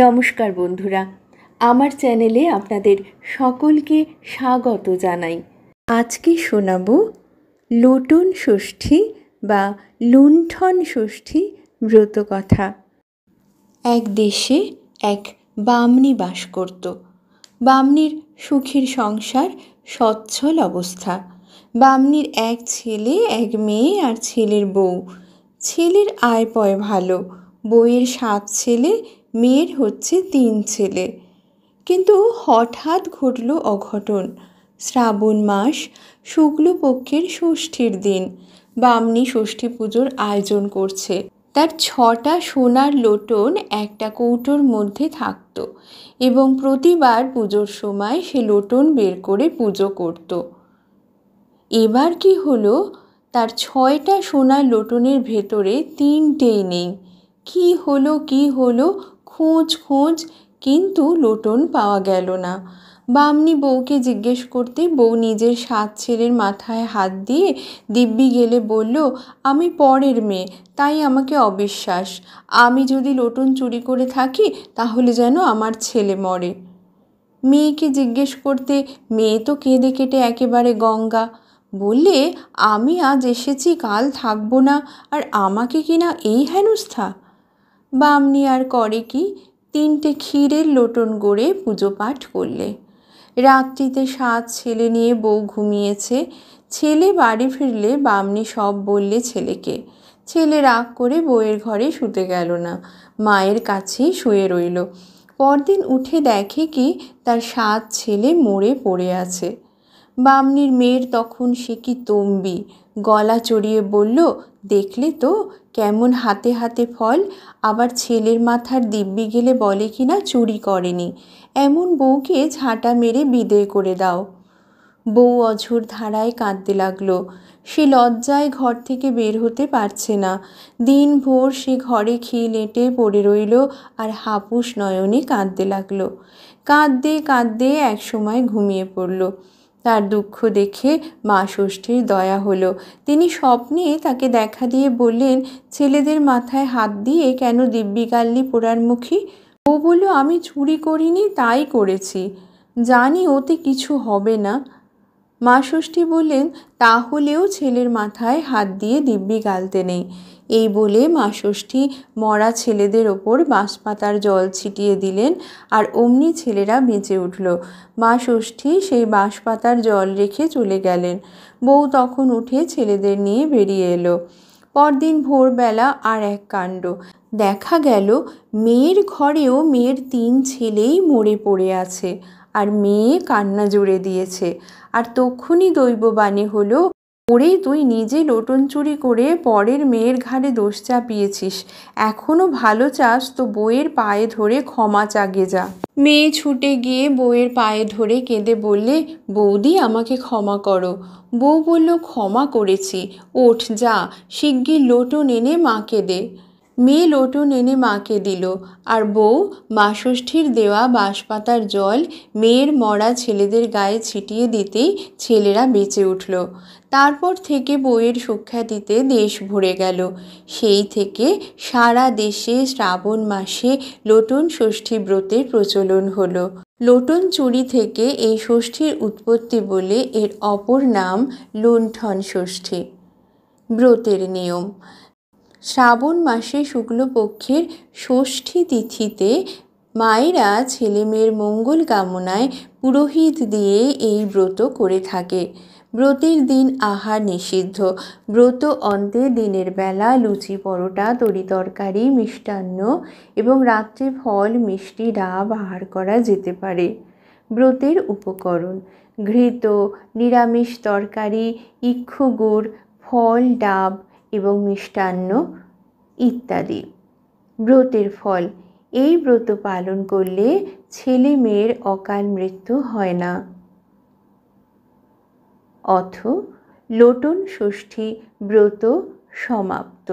নমস্কার বন্ধুরা, আমার চ্যানেলে আপনাদের সকলকে স্বাগত জানাই। আজকে শোনাবো লোটন ষষ্ঠী বা লুণ্ঠন ষষ্ঠী ব্রতকথা। এক দেশে এক বামনী বাস করত। বামনীর সুখের সংসার, সচ্ছল অবস্থা। বামনীর এক ছেলে, এক মেয়ে আর ছেলের বউ। ছেলের আয় পয় ভালো, বউয়ের 7 ছেলে, মেয়ের হচ্ছে 3 ছেলে। কিন্তু হঠাৎ ঘটল অঘটন। শ্রাবণ মাস, শুক্লপক্ষের ষষ্ঠীর দিন। বামনী ষষ্ঠী পুজোর আয়োজন করছে। তার 6টা সোনার লোটন একটা কৌটোর মধ্যে থাকত এবং প্রতিবার পুজোর সময় সে লোটন বের করে পুজো করত। এবার কি হলো, তার 6টা সোনার লোটনের ভেতরে 3টেই নেই। কি হলো খোঁজ, কিন্তু লোটন পাওয়া গেল না। বামনী বউকে জিজ্ঞেস করতে বউ নিজের 7 ছেলের মাথায় হাত দিয়ে দিব্যি গেলে বলল, আমি পরের মেয়ে, তাই আমাকে অবিশ্বাস। আমি যদি লোটন চুরি করে থাকি তাহলে যেন আমার ছেলে মরে। মেয়েকে জিজ্ঞেস করতে মেয়ে তো কেঁদে কেটে একেবারে গঙ্গা। বললে, আমি আজ এসেছি, কাল থাকবো না, আর আমাকে কিনা এই হেনস্থা। বামনী আর করে কি, 3টে ক্ষীরের লোটন গড়ে পুজো পাঠ করলে। রাত্রিতে 7 ছেলে নিয়ে বউ ঘুমিয়েছে। ছেলে বাড়ি ফিরলে বামনী সব বললে ছেলেকে। ছেলে রাগ করে বউয়ের ঘরে শুতে গেল না, মায়ের কাছেই শুয়ে রইল। পরদিন উঠে দেখে কি, তার 7 ছেলে মরে পড়ে আছে। বামনীর মেয়ের তখন সে কি তম্বি, গলা চড়িয়ে বলল, দেখলে তো কেমন হাতে হাতে ফল। আবার ছেলের মাথার দিব্যি গেলে বলে কিনা চুরি করেনি। এমন বউকে ঝাঁটা মেরে বিদেয় করে দাও। বউ অঝোর ধারায় কাঁদতে লাগলো। সে লজ্জায় ঘর থেকে বের হতে পারছে না। দিনভর সে ঘরে খিল এঁটে পড়ে রইল আর হাপুস নয়নে কাঁদতে লাগলো। কাঁদতে একসময় ঘুমিয়ে পড়ল। তার দুঃখ দেখে মা ষষ্ঠীর দয়া হলো। তিনি স্বপ্নে তাকে দেখা দিয়ে বললেন, ছেলেদের মাথায় হাত দিয়ে কেন দিব্যি গাল্লি পোড়ার মুখী? ও বলল, আমি চুরি করিনি, তাই করেছি, জানি ওতে কিছু হবে না। মা ষষ্ঠী বললেন, তাহলেও ছেলের মাথায় হাত দিয়ে দিব্যি গালতে নেই। এই বলে মা ষষ্ঠী মরা ছেলেদের ওপর বাঁশপাতার জল ছিটিয়ে দিলেন, আর অমনি ছেলেরা বেঁচে উঠল। মা ষষ্ঠী সেই বাঁশপাতার জল রেখে চলে গেলেন। বউ তখন উঠে ছেলেদের নিয়ে বেরিয়ে এলো। পরদিন ভোরবেলা আর এক কাণ্ড দেখা গেল। মেয়ের ঘরেও মেয়ের 3 ছেলেই মরে পড়ে আছে, আর মেয়ে কান্না জুড়ে দিয়েছে। আর তক্ষুনি দৈববাণী হলো, ওরে তুই নিজে লোটন চুরি করে পরের মেয়ের ঘাড়ে দোষ চাপিয়েছিস, এখনো ভালো চাস তো বউয়ের পায়ে ধরে ক্ষমা চাগে যা। মেয়ে ছুটে গিয়ে বউয়ের পায়ে ধরে কেঁদে বললে, বৌদি আমাকে ক্ষমা করো। বউ বলল, ক্ষমা করেছি, ওঠ যা, শিগগির লোটন এনে মাকে দে। মেয়ে লোটন এনে মাকে দিল, আর বউ মা ষষ্ঠীর দেওয়া বাঁশপাতার জল মেয়ের মরা ছেলেদের গায়ে ছিটিয়ে দিতেই ছেলেরা বেঁচে উঠল। তারপর থেকে বউয়ের সুখ্যাতিতে দেশ ভরে গেল। সেই থেকে সারা দেশে শ্রাবণ মাসে লোটন ষষ্ঠী ব্রতের প্রচলন হলো। লোটন চুরি থেকে এই ষষ্ঠীর উৎপত্তি বলে এর অপর নাম লুণ্ঠন ষষ্ঠী। ব্রতের নিয়ম: শ্রাবণ মাসে শুক্লপক্ষের ষষ্ঠী তিথিতে মায়েরা ছেলে মেয়ের মঙ্গল কামনায় পুরোহিত দিয়ে এই ব্রত করে থাকে। ব্রতের দিন আহার নিষিদ্ধ। ব্রত অন্তে দিনের বেলা লুচি, পরোটা, তরি তরকারি, মিষ্টান্ন এবং রাত্রে ফল, মিষ্টি, ডাব আহার করা যেতে পারে। ব্রতের উপকরণ: ঘৃত, নিরামিষ তরকারি, ইক্ষু গুড়, ফল, ডাব এবং মিষ্টান্ন ইত্যাদি। ব্রতের ফল: এই ব্রত পালন করলে ছেলে মেয়ের অকাল মৃত্যু হয় না। অথ লোটন ষষ্ঠী ব্রত সমাপ্ত।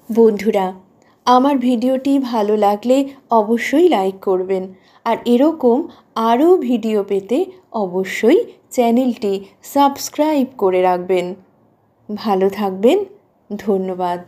বন্ধুরা, আমার ভিডিওটি ভালো লাগলে অবশ্যই লাইক করবেন, আর এরকম আরও ভিডিও পেতে অবশ্যই চ্যানেলটি সাবস্ক্রাইব করে রাখবেন। ভালো থাকবেন। ধন্যবাদ।